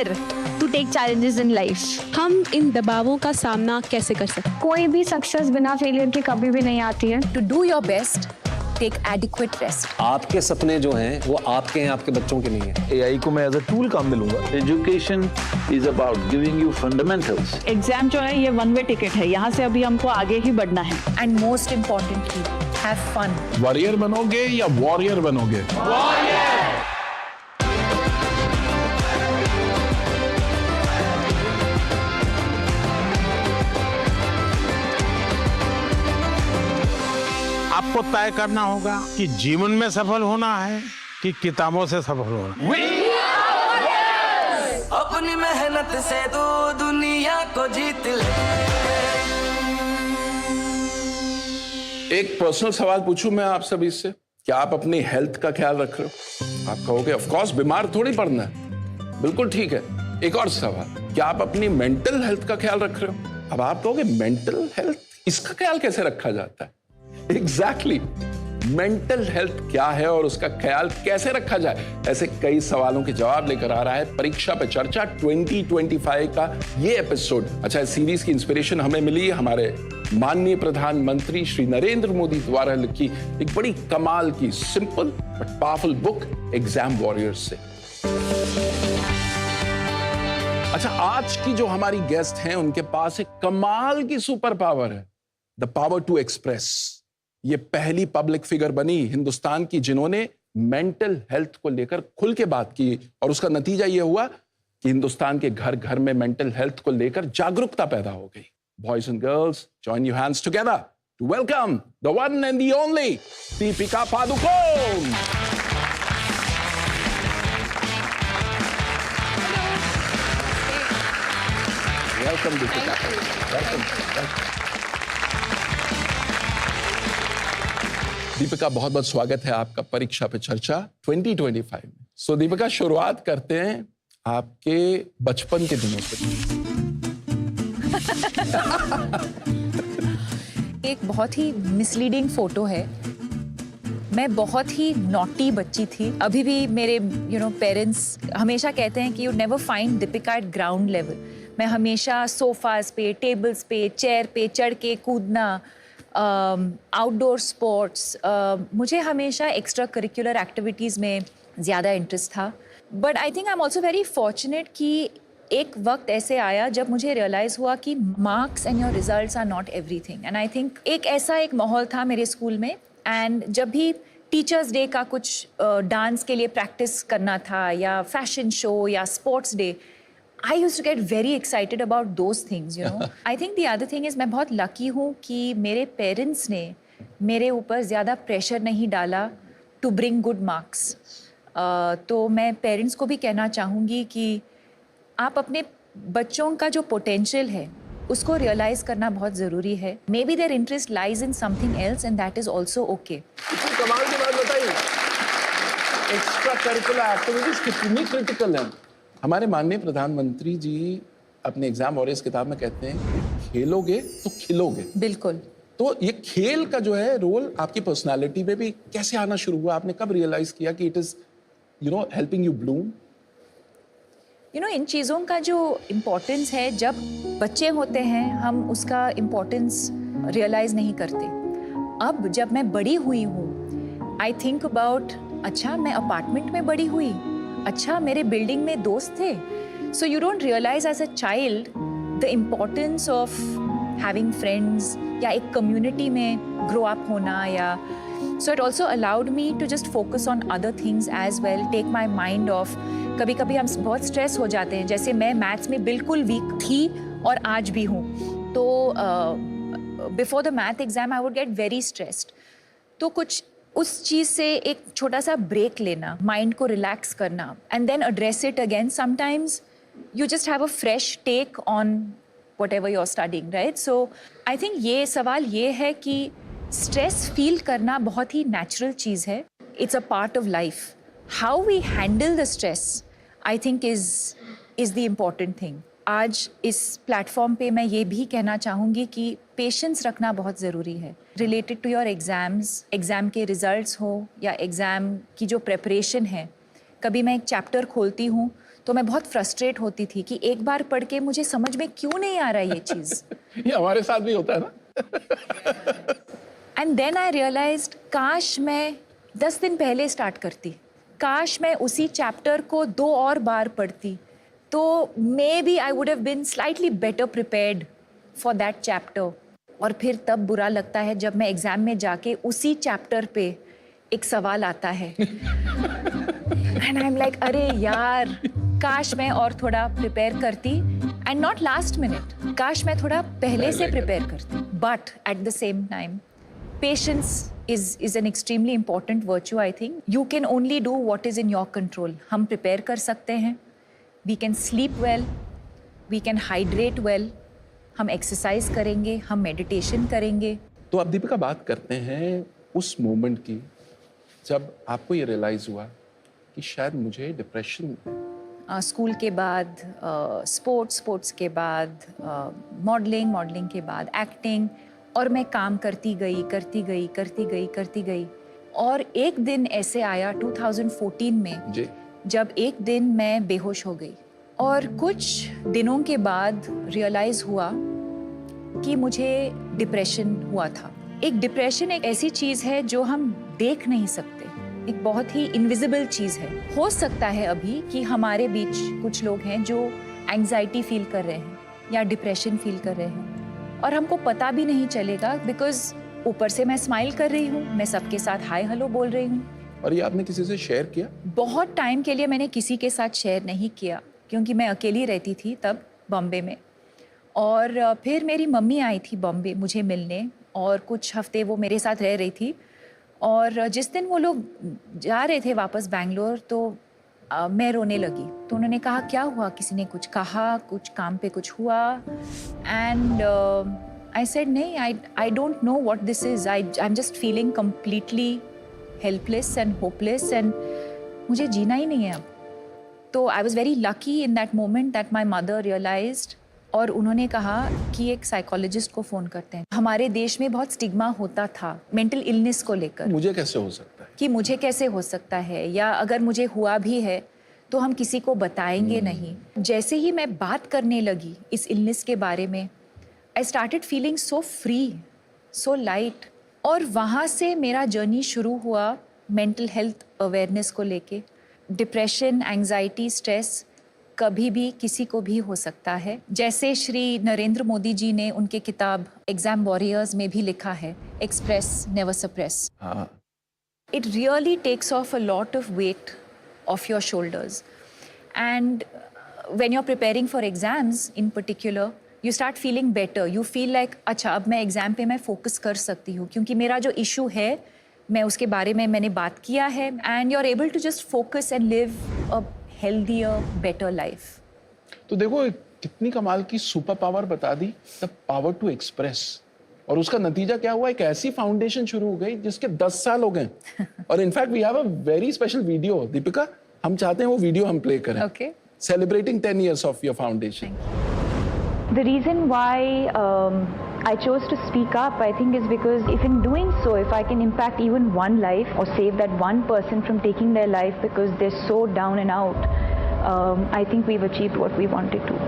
Prepare to take challenges in life. हम इन दबावों का सामना कैसे कर सकते हैं? कोई भी सक्सेस बिना फेलियर के कभी भी नहीं आती है। To do your best, take adequate rest. आपके सपने जो हैं वो आपके हैं, आपके बच्चों के नहीं है। AI को मैं एज अ टूल काम में लूंगा। Education is about giving you fundamentals. Exam जो है ये वन वे टिकट है, यहाँ से अभी हमको आगे ही बढ़ना है। And most importantly, have fun. Warrior बनोगे या वॉरियर बनोगे? आपको तय करना होगा कि जीवन में सफल होना है कि किताबों से सफल होना है। अपनी मेहनत से तो दुनिया को जीत ले। एक पर्सनल सवाल पूछूं मैं आप सभी से, क्या आप अपनी हेल्थ का ख्याल रख रहे हो? आप कहोगे ऑफ कोर्स बीमार थोड़ी पड़ना है, बिल्कुल ठीक है। एक और सवाल, क्या आप अपनी मेंटल हेल्थ का ख्याल रख रहे हो? अब आप कहोगे मेंटल हेल्थ, इसका ख्याल कैसे रखा जाता है? एग्जैक्टली मेंटल हेल्थ क्या है और उसका ख्याल कैसे रखा जाए, ऐसे कई सवालों के जवाब लेकर आ रहा है परीक्षा पे चर्चा 2025 का ये एपिसोड। अच्छा, इस सीरीज की इंस्पिरेशन हमें मिली हमारे माननीय प्रधानमंत्री श्री नरेंद्र मोदी द्वारा लिखी एक बड़ी कमाल की simple but powerful book exam warriors से। अच्छा, आज की जो हमारी गेस्ट हैं उनके पास एक कमाल की सुपर पावर है, द पावर टू एक्सप्रेस। ये पहली पब्लिक फिगर बनी हिंदुस्तान की जिन्होंने मेंटल हेल्थ को लेकर खुल के बात की, और उसका नतीजा ये हुआ कि हिंदुस्तान के घर घर में मेंटल हेल्थ को लेकर जागरूकता पैदा हो गई। Boys and girls, join your hands together to welcome the one and the only Deepika Padukone. Welcome Deepika, welcome. Deepika, बहुत बहुत स्वागत है आपका परीक्षा पे चर्चा 2025 में। सो दीपिका, शुरुआत करते हैं आपके बचपन के दिनों से। एक बहुत ही मिसलीडिंग फोटो है। मैं बहुत ही नॉटी बच्ची थी। अभी भी मेरे पेरेंट्स हमेशा कहते हैं कि you never find Deepika eight ground level. मैं हमेशा सोफाज पे, टेबल्स पे, चेयर पे चढ़ के कूदना, आउटडोर स्पोर्ट्स, मुझे हमेशा एक्स्ट्रा करिकुलर एक्टिविटीज़ में ज़्यादा इंटरेस्ट था। But I think I am also very fortunate कि एक वक्त ऐसे आया जब मुझे रियलाइज़ हुआ कि marks and your results are not everything. And I think एक माहौल था मेरे स्कूल में, एंड जब भी टीचर्स डे का कुछ डांस के लिए प्रैक्टिस करना था या फैशन शो या sports day, I used to get very excited about those things, you know. I think the other thing is मैं बहुत लकी हूँ कि मेरे पेरेंट्स ने मेरे ऊपर ज़्यादा प्रेशर नहीं डाला to bring good marks. तो मैं पेरेंट्स को भी कहना चाहूँगी कि आप अपने बच्चों का जो पोटेंशियल है उसको रियलाइज़ करना बहुत ज़रूरी है। Maybe their interest lies in something else and that is also okay. कमाल की बात बताइए, एक्स्ट्रा करिकुलर एक्टिविटीज कितनी क्रिटिकल हैं। हमारे माननीय प्रधानमंत्री जी अपने एग्जाम वॉरियर्स किताब में कहते हैं खेलोगे तो खिलोगे। बिल्कुल। तो ये खेल का जो है रोल आपकी पर्सनालिटी में भी कैसे आना शुरू हुआ? आपने कब रियलाइज किया कि it is helping you bloom? इन चीज़ों का जो इम्पोर्टेंस है, जब बच्चे होते हैं हम उसका इम्पोर्टेंस रियलाइज नहीं करते। अब जब मैं बड़ी हुई हूँ, आई थिंक अबाउट, अच्छा मैं अपार्टमेंट में बड़ी हुई, अच्छा मेरे बिल्डिंग में दोस्त थे। So you don't realise as a child the importance of having friends या एक कम्युनिटी में ग्रो अप होना, या so it also allowed me to just focus on other things as well, take my mind off. कभी कभी हम बहुत stress हो जाते हैं, जैसे मैं मैथ्स में बिल्कुल वीक थी और आज भी हूँ, तो before the math exam I would get very stressed. तो कुछ उस चीज़ से एक छोटा सा ब्रेक लेना, माइंड को रिलैक्स करना, and then address it again. Sometimes you just have a fresh take on whatever you are studying, right? So I think ये सवाल ये है कि स्ट्रेस फील करना बहुत ही नेचुरल चीज़ है, it's a part of life. How we handle the stress I think is the important thing. आज इस प्लेटफॉर्म पे मैं ये भी कहना चाहूँगी कि पेशेंस रखना बहुत ज़रूरी है related to your exams, exam के रिज़ल्ट्स हो या एग्ज़ाम की जो प्रेपरेशन है। कभी मैं एक चैप्टर खोलती हूँ तो मैं बहुत फ्रस्ट्रेट होती थी कि एक बार पढ़ के मुझे समझ में क्यों नहीं आ रहा ये चीज़। ये हमारे साथ भी होता है ना। एंड देन आई रियलाइज्ड काश मैं 10 दिन पहले स्टार्ट करती, काश मैं उसी चैप्टर को 2 और बार पढ़ती, तो maybe I would have been slightly better prepared for that chapter. और फिर तब बुरा लगता है जब मैं एग्जाम में जाके उसी चैप्टर पे एक सवाल आता है एंड आई एम लाइक अरे यार, काश मैं और थोड़ा प्रिपेयर करती, एंड नॉट लास्ट मिनट, काश मैं थोड़ा पहले से प्रिपेयर करती। But at the same time patience is an extremely important virtue, I think. You can only do what is in your control. हम prepare कर सकते हैं, we can sleep well, we can hydrate well, हम exercise करेंगे, हम meditation करेंगे। तो अब दीपिका बात करते हैं उस मोमेंट की जब आपको ये रियलाइज हुआ कि शायद मुझे डिप्रेशन, स्कूल के बाद स्पोर्ट्स के बाद मॉडलिंग के बाद एक्टिंग, और मैं काम करती गई। और एक दिन ऐसे आया 2014 में जी, जब एक दिन मैं बेहोश हो गई, और कुछ दिनों के बाद रियलाइज हुआ कि मुझे डिप्रेशन हुआ था। एक डिप्रेशन एक ऐसी चीज़ है जो हम देख नहीं सकते, एक बहुत ही इनविजिबल चीज़ है। हो सकता है अभी कि हमारे बीच कुछ लोग हैं जो एंग्जाइटी फील कर रहे हैं या डिप्रेशन फील कर रहे हैं, और हमको पता भी नहीं चलेगा, बिकॉज ऊपर से मैं स्माइल कर रही हूँ, मैं सबके साथ हाय हेलो बोल रही हूँ। और ये आपने किसी से शेयर किया? बहुत टाइम के लिए मैंने किसी के साथ शेयर नहीं किया, क्योंकि मैं अकेली रहती थी तब बॉम्बे में। और फिर मेरी मम्मी आई थी बॉम्बे मुझे मिलने, और कुछ हफ्ते वो मेरे साथ रह रही थी। और जिस दिन वो लोग जा रहे थे वापस बैंगलोर, तो मैं रोने लगी। तो उन्होंने कहा क्या हुआ, किसी ने कुछ कहा, कुछ काम पे कुछ हुआ? एंड आई सेड नहीं, I don't know what this is, I am just feeling completely helpless and hopeless, and मुझे जीना ही नहीं है अब। तो I was very lucky in that moment that my mother realised, और उन्होंने कहा कि एक साइकोलॉजिस्ट को फ़ोन करते हैं। हमारे देश में बहुत स्टिग्मा होता था मेंटल इलनेस को लेकर, मुझे कैसे हो सकता है, कि मुझे कैसे हो सकता है, या अगर मुझे हुआ भी है तो हम किसी को बताएंगे नहीं। जैसे ही मैं बात करने लगी इस इलनेस के बारे में, I started feeling so free, so light. और वहाँ से मेरा जर्नी शुरू हुआ मेंटल हेल्थ अवेयरनेस को लेके। डिप्रेशन, एंग्जाइटी, स्ट्रेस कभी भी किसी को भी हो सकता है। जैसे श्री नरेंद्र मोदी जी ने उनके किताब एग्जाम वॉरियर्स में भी लिखा है, एक्सप्रेस नेवर सप्रेस। हाँ, It really takes off a lot of weight off your shoulders. And when you're preparing for exams in particular, you start feeling better. You feel like, अच्छा अब मैं exam पे मैं फोकस कर सकती हूँ, क्योंकि मेरा जो इशू है मैं उसके बारे में मैंने बात किया है, and you're able to just focus and live a healthier, better life. तो देखो कितनी कमाल की सुपर पावर बता दी, द पावर टू एक्सप्रेस। और उसका नतीजा क्या हुआ, एक ऐसी फाउंडेशन शुरू हो गई जिसके 10 साल हो गए। और in fact we have a very special video, Deepika, हम चाहते हैं वो वीडियो हम प्ले करें। Okay. Celebrating 10 years of your foundation. The reason why I chose to speak up, I think, is because if in doing so, if I can impact even one life or save that one person from taking their life because they're so down and out, I think we've achieved what we wanted to.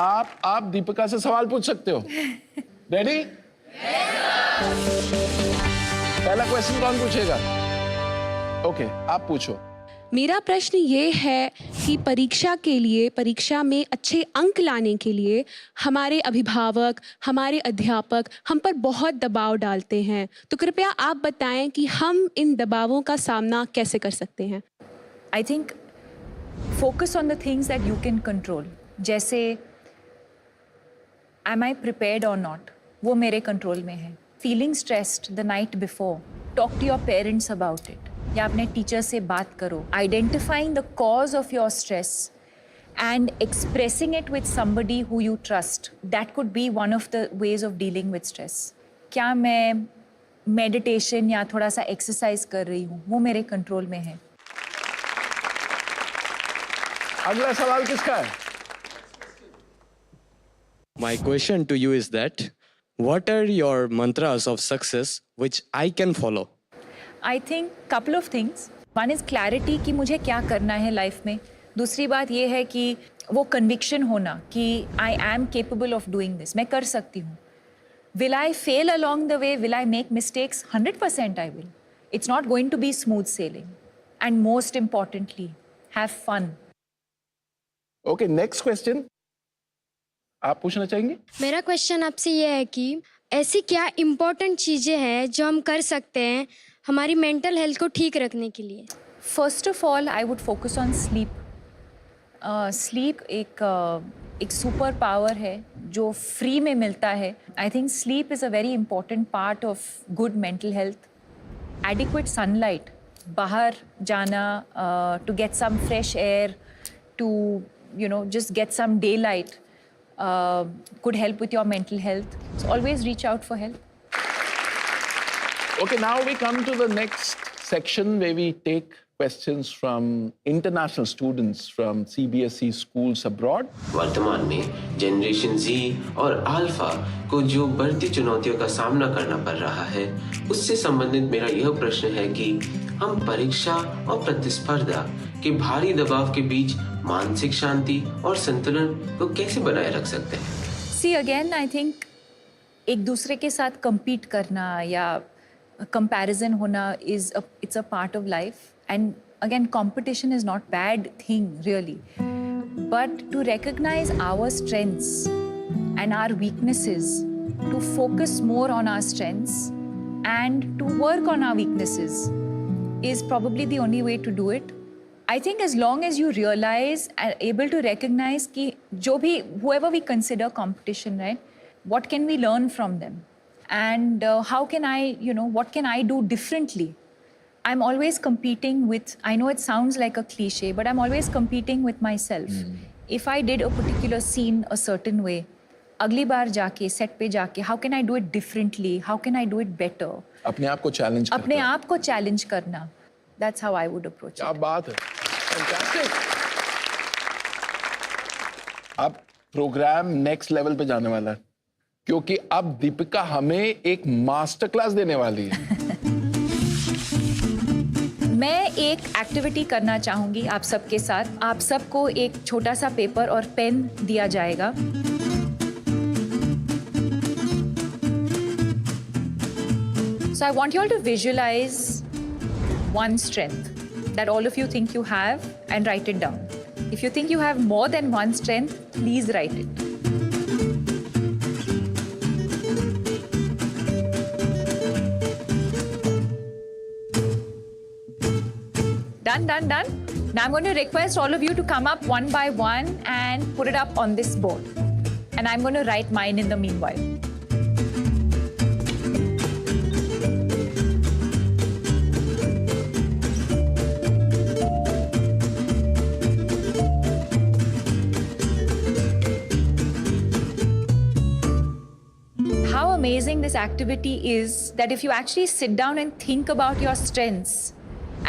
आप दीपिका से सवाल पूछ सकते हो। Ready? पहला question कौन पूछेगा? Okay, आप पूछो। मेरा प्रश्न ये है कि परीक्षा में अच्छे अंक लाने के लिए हमारे अभिभावक, हमारे अध्यापक हम पर बहुत दबाव डालते हैं, तो कृपया आप बताएं कि हम इन दबावों का सामना कैसे कर सकते हैं। I think focus on the things that you can control. जैसे am I prepared or not? वो मेरे कंट्रोल में है. Feeling stressed the night before. Talk to your parents about it. या अपने टीचर से बात करो. Identifying the cause of your stress and expressing it with somebody who you trust. That could be one of the ways of dealing with stress. क्या मैं meditation या थोड़ा सा एक्सरसाइज कर रही हूँ? वो मेरे कंट्रोल में है. अगला सवाल किसका है? My question to you is that what are your mantras of success which I can follow? I think couple of things. One is clarity कि मुझे क्या करना है लाइफ में. दूसरी बात ये है कि वो conviction होना कि I am capable of doing this. मैं कर सकती हूँ. Will I fail along the way? Will I make mistakes? 100% I will. It's not going to be smooth sailing. And most importantly, have fun. Okay, next question. आप पूछना चाहेंगे? मेरा question आपसे ये है कि ऐसी क्या इम्पोर्टेंट चीज़ें हैं जो हम कर सकते हैं हमारी मेंटल हेल्थ को ठीक रखने के लिए? First of all, I would focus on sleep. Sleep एक सुपर पावर है जो फ्री में मिलता है. I think sleep is a very important part of good mental health. Adequate sunlight, बाहर जाना, to get some fresh air, to just get some daylight could help with your mental health. So always reach out for help. Okay, now we come to the next section where we take questions from international students from CBSE schools abroad. वर्तमान में generation Z और alpha को जो बढ़ती चुनौतियों का सामना करना पड़ रहा है, उससे संबंधित मेरा यह प्रश्न है कि हम परीक्षा और प्रतिस्पर्धा के भारी दबाव के बीच मानसिक शांति और संतुलन को कैसे बनाए रख सकते हैं? See again, I think एक दूसरे के साथ compete करना या comparison होना it's a part of life. And again, competition is not bad thing really, but to recognize our strengths and our weaknesses, to focus more on our strengths and to work on our weaknesses is probably the only way to do it. I think as long as you realize and able to recognize कि जो भी whoever we consider competition, right? What can we learn from them? And how can I, what can I do differently? I'm always competing with, I know it sounds like a cliche, but I'm always competing with myself. If I did a particular scene a certain way, अगली बार जाके, set पे जाके, how can I do it differently? How can I do it better? अपने आप को challenge करना. अपने आप को challenge करना. That's how I would approach it. क्या बात है. Fantastic. अब प्रोग्राम next level पे जाने वाला है, क्योंकि अब दीपिका हमें एक मास्टर क्लास देने वाली है. मैं एक एक्टिविटी करना चाहूँगी आप सबके साथ. आप सबको एक छोटा सा पेपर और पेन दिया जाएगा. So I want you all to visualize one strength that all of you think you have and write it down. If you think you have more than one strength, please write it. Done. Now I'm going to request all of you to come up one by one and put it up on this board. And I'm going to write mine in the meanwhile. How amazing this activity is that if you actually sit down and think about your strengths,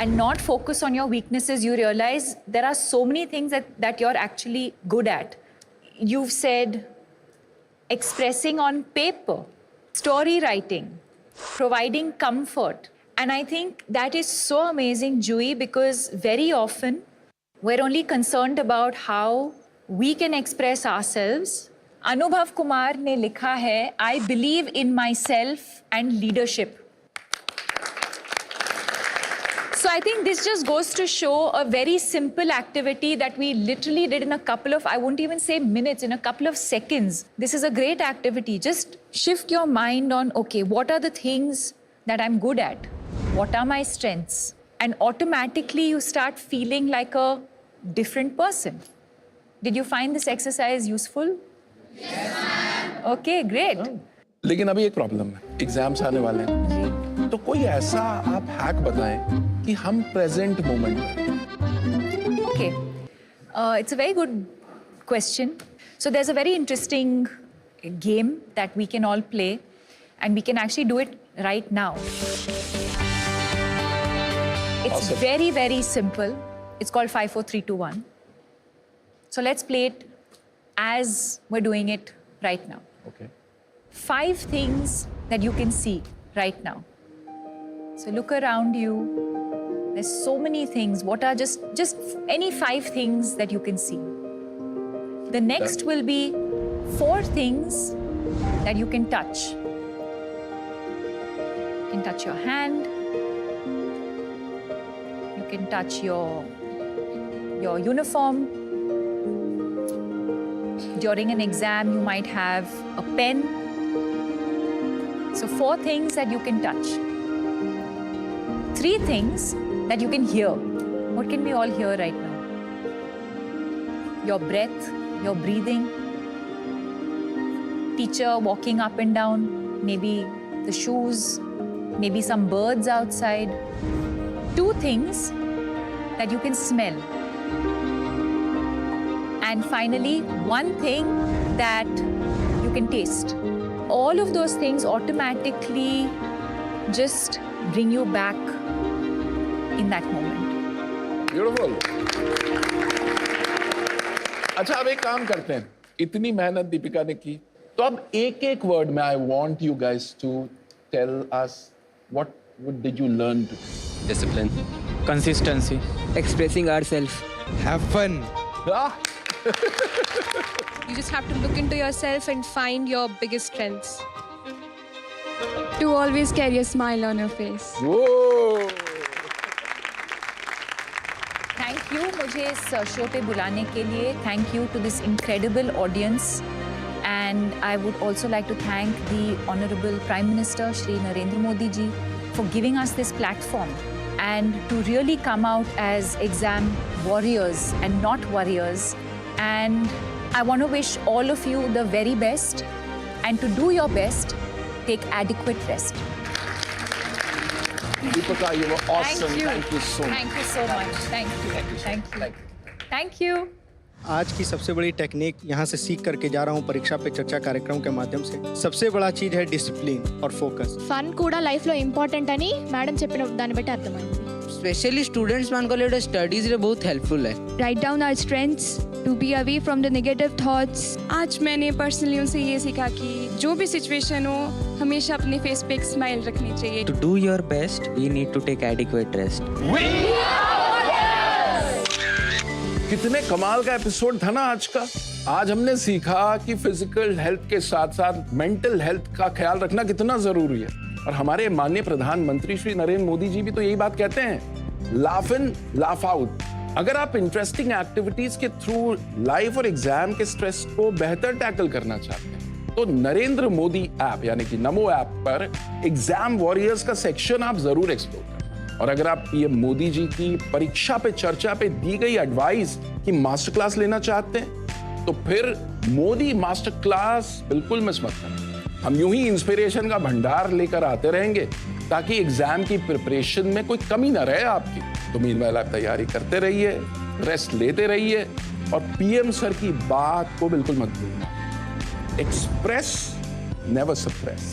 and not focus on your weaknesses, you realize there are so many things that you're actually good at. You've said expressing on paper, story writing, providing comfort. And I think that is so amazing, Jui, because very often we're only concerned about how we can express ourselves. अनुभव कुमार ने लिखा है, I believe in myself and leadership. So I think this just goes to show a very simple activity that we literally did in a couple of, I won't even say minutes, in a couple of seconds. This is a great activity. Just shift your mind on, okay, what are the things that I'm good at? What are my strengths? And automatically you start feeling like a different person. Did you find this exercise useful? Yes, ma'am. Okay, great. लेकिन अभी एक problem है, exams आने वाले हैं, तो कोई ऐसा आप हैक बताएं कि हम प्रेजेंट मोमेंट में. Okay, it's a very good question. So there's a very interesting game that we can all play, and we can actually do it right now. It's Awesome. very, very simple. It's called 5, 4, 3, 2, 1. So let's play it as we're doing it right now. Okay. 5 things that you can see right now. So look around you. There's so many things. What are just any 5 things that you can see? The next will be 4 things that you can touch. You can touch your hand. You can touch your uniform. During an exam, you might have a pen. So 4 things that you can touch. 3 things that you can hear. What can we all hear right now? Your breath, your breathing. Teacher walking up and down. Maybe the shoes. Maybe some birds outside. 2 things that you can smell. And finally, 1 thing that you can taste. All of those things automatically just bring you back in that moment. Beautiful. अच्छा, अब एक काम करते हैं. इतनी मेहनत दीपिका ने की, तो अब एक वर्ड में I want you guys to tell us what did you learn today? Discipline. Consistency. Expressing ourselves. Have fun. You just have to look into yourself and find your biggest strengths. To always carry a smile on your face. Whoa. Thank you मुझे इस show पे बुलाने के लिए. Thank you to this incredible audience. And I would also like to thank the Honorable Prime Minister Shri Narendra Modi ji for giving us this platform and to really come out as exam warriors and not warriors. And I want to wish all of you the very best, and to do your best, take adequate rest. Deepika, you were awesome. Thank you so much. Thank you so much. Thank you. Thank you. Thank you. आज की सबसे बड़ी technique यहाँ से सीख करके जा रहा हूँ परीक्षा पे चर्चा कार्यक्रम के माध्यम से. सबसे बड़ा चीज है डिसिप्लिन और फोकस. ఫన్ కూడా లైఫ్ లో ఇంపార్టెంట్ అని మేడం చెప్పిన దాన్ని బట్టి అర్థమైంది. स्पेशली स्टूडेंट्स मानको लिए स्टडीज रे बहुत हेल्पफुल है. Write down our strengths to be away from the negative thoughts. आज मैंने पर्सनली उनसे ये सीखा कि जो भी सिचुएशन हो हमेशा अपने फेस पे एक स्माइल रखनी चाहिए. To do your best we need to take adequate rest. कितने कमाल का एपिसोड था ना आज का. आज हमने सीखा कि फिजिकल हेल्थ के साथ साथ मेंटल हेल्थ का ख्याल रखना कितना जरूरी है. और हमारे माननीय प्रधानमंत्री श्री नरेंद्र मोदी जी भी तो यही बात कहते हैं, लाफ इन लाफ आउट. अगर आप इंटरेस्टिंग एक्टिविटीज के थ्रू लाइफ और एग्जाम के स्ट्रेस को बेहतर टैकल करना चाहते हैं तो नरेंद्र मोदी ऐप यानी कि नमो ऐप पर एग्जाम वॉरियर्स का सेक्शन आप जरूर एक्सप्लोर करें. और अगर आप पीएम मोदी जी की परीक्षा पे चर्चा पे दी गई एडवाइस की मास्टर क्लास लेना चाहते हैं तो फिर मोदी मास्टर क्लास बिल्कुल मिस मत करें. हम यूं ही इंस्पिरेशन का भंडार लेकर आते रहेंगे ताकि एग्जाम की प्रिपरेशन में कोई कमी ना रहे आपकी. तो मीनवाइल आप तैयारी करते रहिए, रेस्ट लेते रहिए और पीएम सर की बात को बिल्कुल मत भूलना. Express, never suppress.